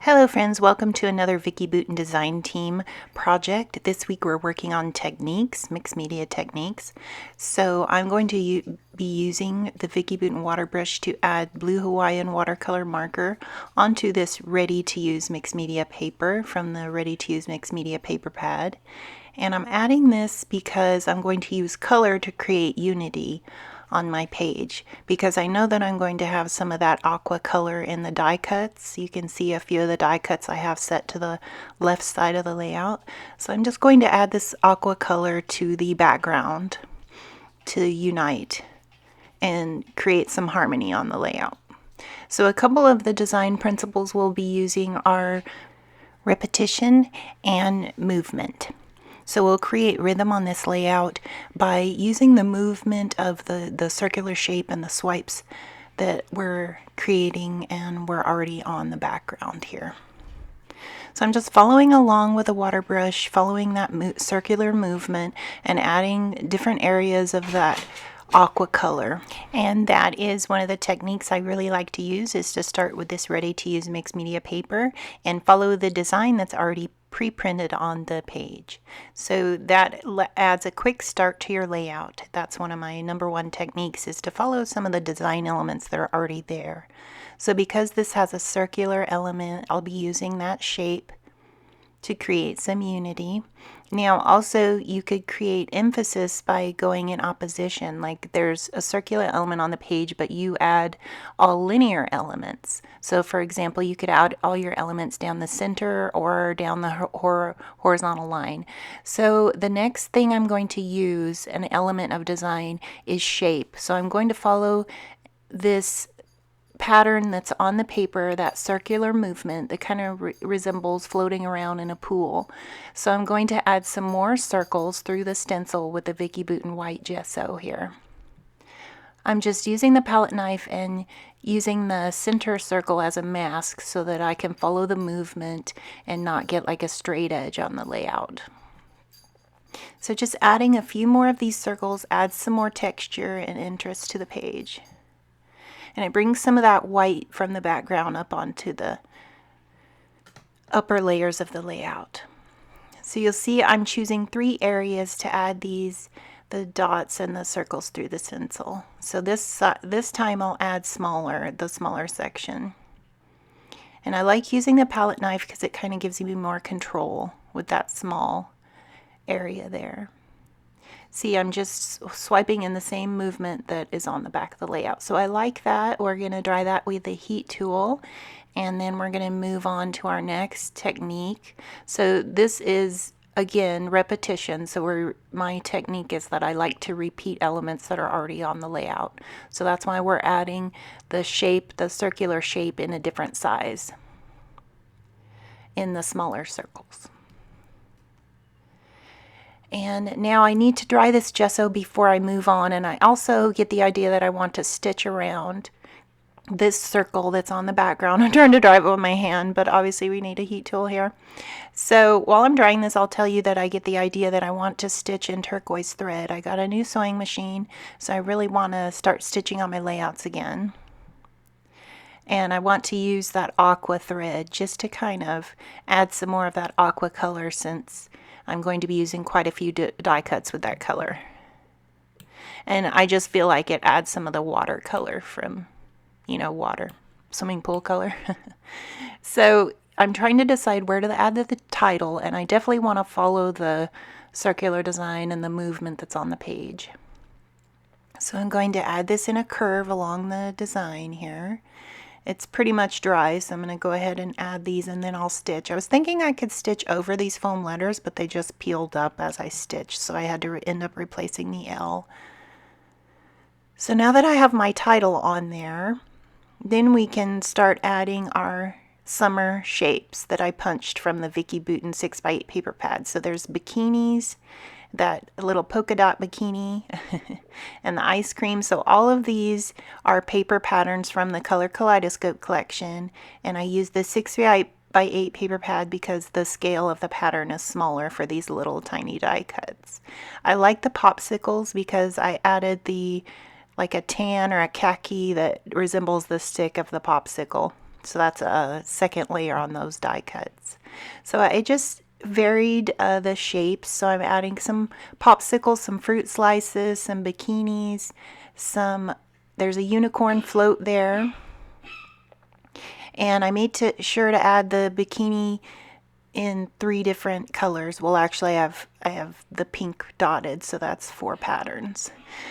Hello friends, welcome to another Vicki Boutin Design Team project. This week we're working on techniques, mixed media techniques. So I'm going to be using the Vicki Boutin water brush to add blue Hawaiian watercolor marker onto this ready to use mixed media paper from the ready to use mixed media paper pad. And I'm adding this because I'm going to use color to create unity on my page, because I know that I'm going to have some of that aqua color in the die cuts. You can see a few of the die cuts I have set to the left side of the layout. So I'm just going to add this aqua color to the background to unite and create some harmony on the layout. So a couple of the design principles we'll be using are repetition and movement. So we'll create rhythm on this layout by using the movement of the circular shape and the swipes that we're creating, and we're already on the background here. So I'm just following along with a water brush, following that circular movement and adding different areas of that aqua color. And that is one of the techniques I really like to use, is to start with this ready to use mixed media paper and follow the design that's already pre-printed on the page. So that adds a quick start to your layout. That's one of my number one techniques, is to follow some of the design elements that are already there. So because this has a circular element, I'll be using that shape to create some unity. Now also you could create emphasis by going in opposition, like there's a circular element on the page but you add all linear elements. So for example, you could add all your elements down the center or down the horizontal line. So the next thing I'm going to use, an element of design, is shape. So I'm going to follow this pattern that's on the paper, that circular movement that kind of resembles floating around in a pool. So I'm going to add some more circles through the stencil with the Vicki Boutin white gesso here. I'm just using the palette knife and using the center circle as a mask so that I can follow the movement and not get like a straight edge on the layout. So just adding a few more of these circles adds some more texture and interest to the page. And it brings some of that white from the background up onto the upper layers of the layout. So you'll see I'm choosing 3 areas to add the dots and the circles through the stencil. So this time I'll add the smaller section. And I like using the palette knife because it kind of gives me more control with that small area there. See, I'm just swiping in the same movement that is on the back of the layout. So I like that. We're going to dry that with the heat tool, and then we're going to move on to our next technique. So this is, again, repetition. So my technique is that I like to repeat elements that are already on the layout. So that's why we're adding the shape, the circular shape, in a different size in the smaller circles. And now I need to dry this gesso before I move on, and I also get the idea that I want to stitch around this circle that's on the background. I'm trying to dry it with my hand, but obviously we need a heat tool here. So while I'm drying this, I'll tell you that I get the idea that I want to stitch in turquoise thread. I got a new sewing machine, so I really want to start stitching on my layouts again. And I want to use that aqua thread just to kind of add some more of that aqua color, since I'm going to be using quite a few die cuts with that color. And I just feel like it adds some of the water color from, water, swimming pool color. So I'm trying to decide where to add the title, and I definitely want to follow the circular design and the movement that's on the page. So I'm going to add this in a curve along the design here. It's pretty much dry, so I'm going to go ahead and add these, and then I'll stitch. I was thinking I could stitch over these foam letters, but they just peeled up as I stitched, so I had to end up replacing the L. So now that I have my title on there, then we can start adding our summer shapes that I punched from the Vicki Boutin 6x8 paper pad. So there's bikinis, that little polka dot bikini, and the ice cream. So all of these are paper patterns from the Color Kaleidoscope collection, and I use the 6x8 paper pad because the scale of the pattern is smaller for these little tiny die cuts. I like the popsicles because I added like a tan or a khaki that resembles the stick of the popsicle. So that's a second layer on those die cuts. So I just varied the shapes. So I'm adding some popsicles, some fruit slices, some bikinis, there's a unicorn float there. And I made sure to add the bikini in 3 different colors. Well, actually I have the pink dotted, so that's 4 patterns.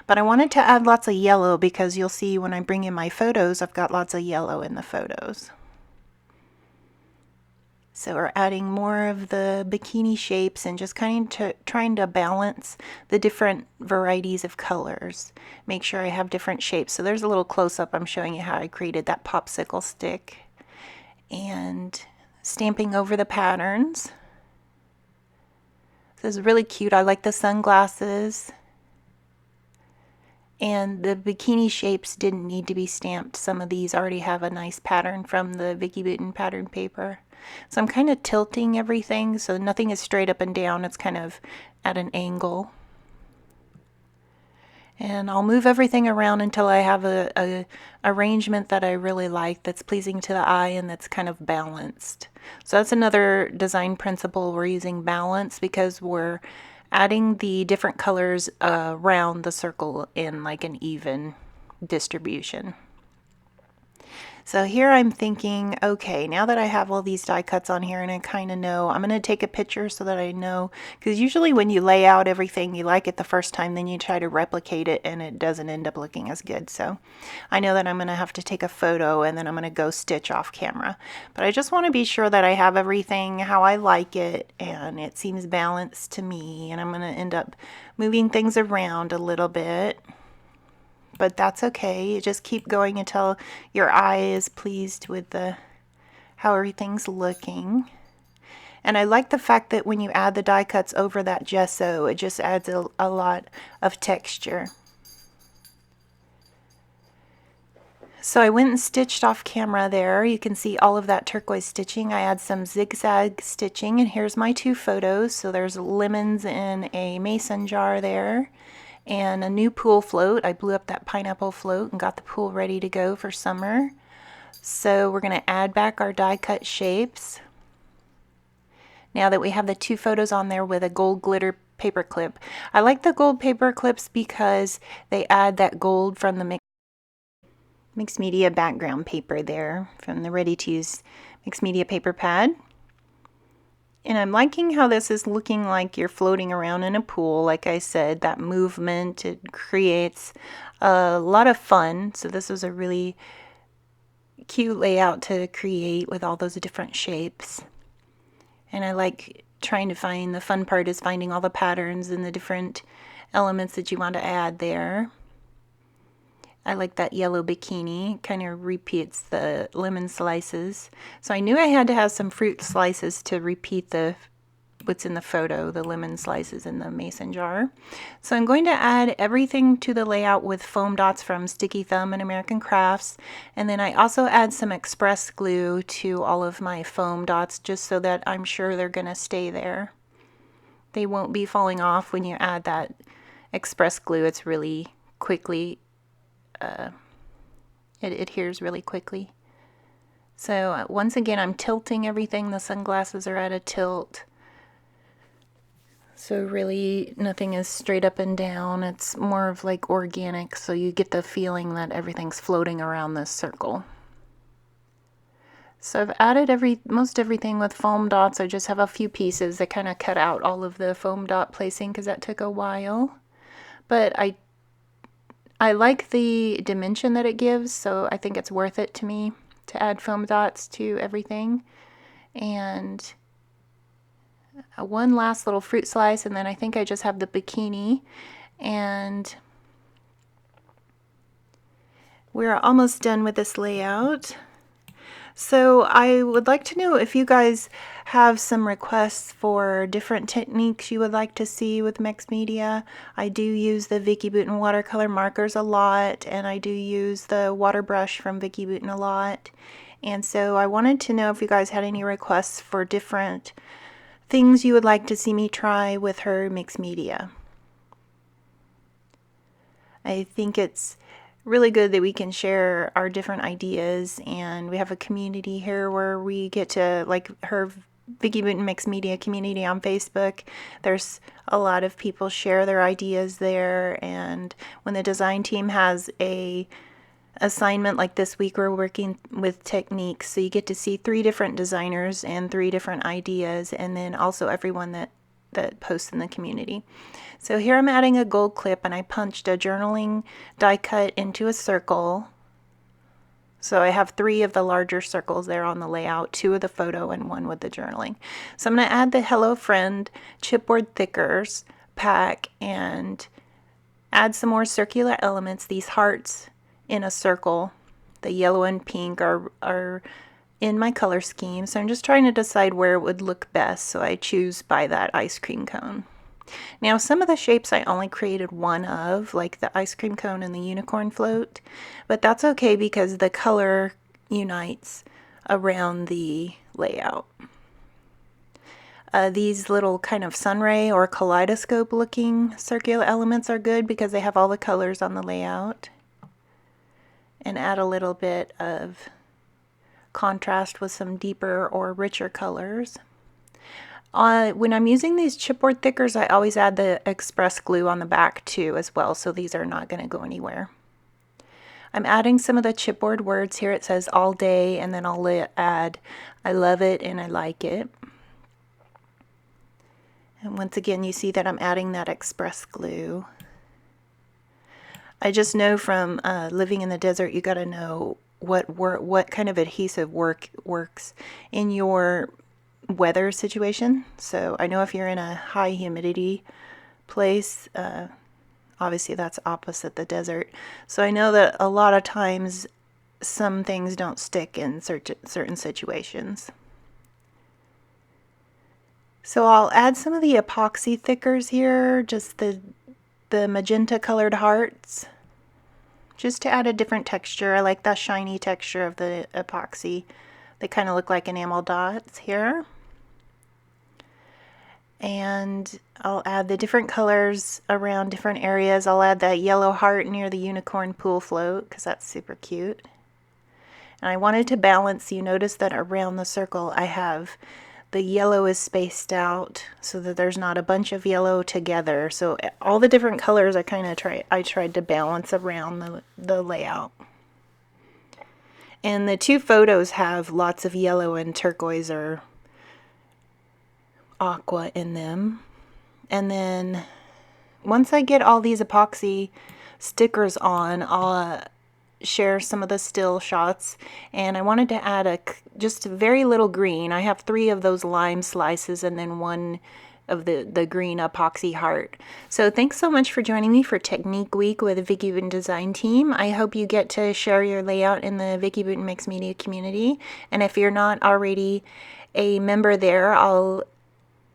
But I wanted to add lots of yellow because you'll see when I bring in my photos, I've got lots of yellow in the photos. So we're adding more of the bikini shapes and just kind of trying to balance the different varieties of colors. Make sure I have different shapes. So there's a little close-up. I'm showing you how I created that popsicle stick. And stamping over the patterns. This is really cute. I like the sunglasses. And the bikini shapes didn't need to be stamped. Some of these already have a nice pattern from the Vicki Boutin pattern paper. So I'm kind of tilting everything so nothing is straight up and down. It's kind of at an angle. And I'll move everything around until I have a arrangement that I really like, that's pleasing to the eye and that's kind of balanced. So that's another design principle. We're using balance because we're adding the different colors around the circle in like an even distribution. So here I'm thinking, okay, now that I have all these die cuts on here and I kind of know, I'm going to take a picture so that I know, because usually when you lay out everything, you like it the first time, then you try to replicate it and it doesn't end up looking as good. So I know that I'm going to have to take a photo and then I'm going to go stitch off camera. But I just want to be sure that I have everything how I like it and it seems balanced to me, and I'm going to end up moving things around a little bit. But that's okay. You just keep going until your eye is pleased with how everything's looking. And I like the fact that when you add the die cuts over that gesso, it just adds a lot of texture. So I went and stitched off camera there. You can see all of that turquoise stitching. I add some zigzag stitching, and here's my 2 photos. So there's lemons in a mason jar there. And a new pool float. I blew up that pineapple float and got the pool ready to go for summer. So we're going to add back our die cut shapes. Now that we have the 2 photos on there with a gold glitter paper clip. I like the gold paper clips because they add that gold from the mixed media background paper there from the ready to use mixed media paper pad. And I'm liking how this is looking like you're floating around in a pool. Like I said, that movement, it creates a lot of fun. So this was a really cute layout to create with all those different shapes. And I like trying to find, the fun part is finding all the patterns and the different elements that you want to add there. I like that yellow bikini, kind of repeats the lemon slices. So I knew I had to have some fruit slices to repeat what's in the photo, the lemon slices in the mason jar. So I'm going to add everything to the layout with foam dots from Sticky Thumb and American Crafts. And then I also add some express glue to all of my foam dots just so that I'm sure they're going to stay there. They won't be falling off when you add that express glue. It's really quickly it adheres really quickly. So once again, I'm tilting everything. The sunglasses are at a tilt. So really nothing is straight up and down. It's more of like organic, so you get the feeling that everything's floating around this circle. So I've added most everything with foam dots. I just have a few pieces that kind of cut out all of the foam dot placing because that took a while. But I like the dimension that it gives, so I think it's worth it to me to add foam dots to everything. And one last little fruit slice, and then I think I just have the bikini. And we're almost done with this layout. So I would like to know if you guys have some requests for different techniques you would like to see with mixed media. I do use the Vicki Boutin watercolor markers a lot, and I do use the water brush from Vicki Boutin a lot. And so I wanted to know if you guys had any requests for different things you would like to see me try with her mixed media. I think it's really good that we can share our different ideas, and we have a community here where we get to, like her Vicki Boutin Mixed Media community on Facebook. There's a lot of people share their ideas there, and when the design team has a assignment like this week, we're working with techniques, so you get to see 3 different designers and 3 different ideas, and then also everyone that posts in the community. So here I'm adding a gold clip, and I punched a journaling die cut into a circle. So I have 3 of the larger circles there on the layout, 2 of the photo and 1 with the journaling. So I'm going to add the Hello Friend chipboard thickers pack and add some more circular elements. These hearts in a circle, the yellow and pink are in my color scheme. So I'm just trying to decide where it would look best. So I choose by that ice cream cone. Now some of the shapes I only created 1 of, like the ice cream cone and the unicorn float, but that's okay because the color unites around the layout. These little kind of sunray or kaleidoscope looking circular elements are good because they have all the colors on the layout, and add a little bit of contrast with some deeper or richer colors. When I'm using these chipboard thickers, I always add the express glue on the back too as well, so these are not going to go anywhere. I'm adding some of the chipboard words here. It says all day, and then I'll add I love it and I like it. And once again, you see that I'm adding that express glue. I just know from living in the desert, you got to know what kind of adhesive works in your weather situation. So I know if you're in a high humidity place, obviously that's opposite the desert. So I know that a lot of times some things don't stick in certain situations. So I'll add some of the epoxy thickers here, just the magenta colored hearts, just to add a different texture. I like that shiny texture of the epoxy. They kind of look like enamel dots here. And I'll add the different colors around different areas. I'll add that yellow heart near the unicorn pool float because that's super cute. And I wanted to balance. You notice that around the circle I have the yellow is spaced out so that there's not a bunch of yellow together. So all the different colors I tried to balance around the layout. And the 2 photos have lots of yellow and turquoise or aqua in them. And then once I get all these epoxy stickers on, I'll share some of the still shots, and I wanted to add just a very little green. I have 3 of those lime slices and then 1 of the green epoxy heart. So thanks so much for joining me for Technique Week with the Vicki Boutin Design Team. I hope you get to share your layout in the Vicki Boutin Mixed Media community, and if you're not already a member there, I'll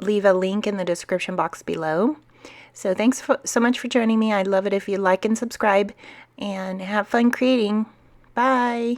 leave a link in the description box below. So thanks so much for joining me. I'd love it if you like and subscribe, and have fun creating. Bye!